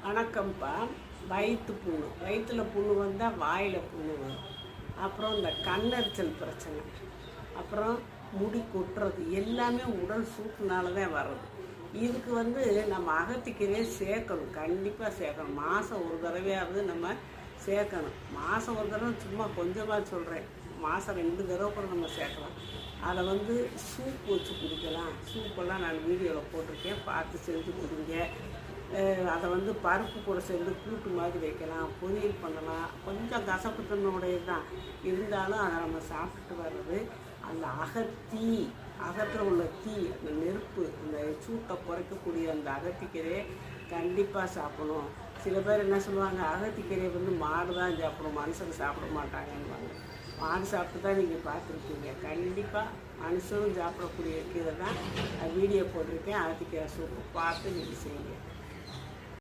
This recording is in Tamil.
வணக்கம்ப்பா. வயிற்றில் புண்ணு வந்தால் வாயில் புண்ணு வரும். அப்புறம் இந்த கண்ணெரிச்சல் பிரச்சனை, அப்புறம் முடி கொட்டுறது எல்லாமே உடல் சூட்டுனால தான் வர்றது. இதுக்கு நம்ம அகத்திக்கீரையை சேர்க்கணும், கண்டிப்பாக சேர்க்கணும். மாதம் ஒரு தடவையாவது நம்ம சேர்க்கணும். மாதம் ஒரு தடவை சும்மா கொஞ்சமாக சொல்கிறேன், மாதம் 2 தடவை கூட நம்ம சேர்க்கலாம். அதை சூப் வச்சு குடிக்கலாம். சூப்பெல்லாம் நான் வீடியோவில் போட்டிருக்கேன், பார்த்து செஞ்சு குடிங்க. அதை பருப்பு கூட சேர்ந்து கூட்டு மாதிரி வைக்கலாம், பொரியல் பண்ணலாம். கொஞ்சம் கசப்பு தன்மையுடையது தான் இருந்தாலும் அதை நம்ம சாப்பிட்டுட்டு வர்றது. அந்த அகத்தில் உள்ள தீ, அந்த நெருப்பு, அந்த சூட்டை குறைக்கக்கூடிய அந்த அகத்திக்கீரையை கண்டிப்பாக சாப்பிடணும். சில பேர் என்ன சொல்லுவாங்க, அகத்திக்கீரையை மாடு தான் சாப்பிடும், மனுஷங்க சாப்பிட மாட்டாங்கன்னு. மாடு சாப்பிட்டு தான் நீங்கள் பார்த்துருக்கீங்க. கண்டிப்பாக மனுஷனும் சாப்பிடக்கூடிய கீரை தான் வீடியோ போட்டிருக்கேன். அகத்திக்கீரை சூப்பு பார்த்து நீங்கள் செய்யுங்க.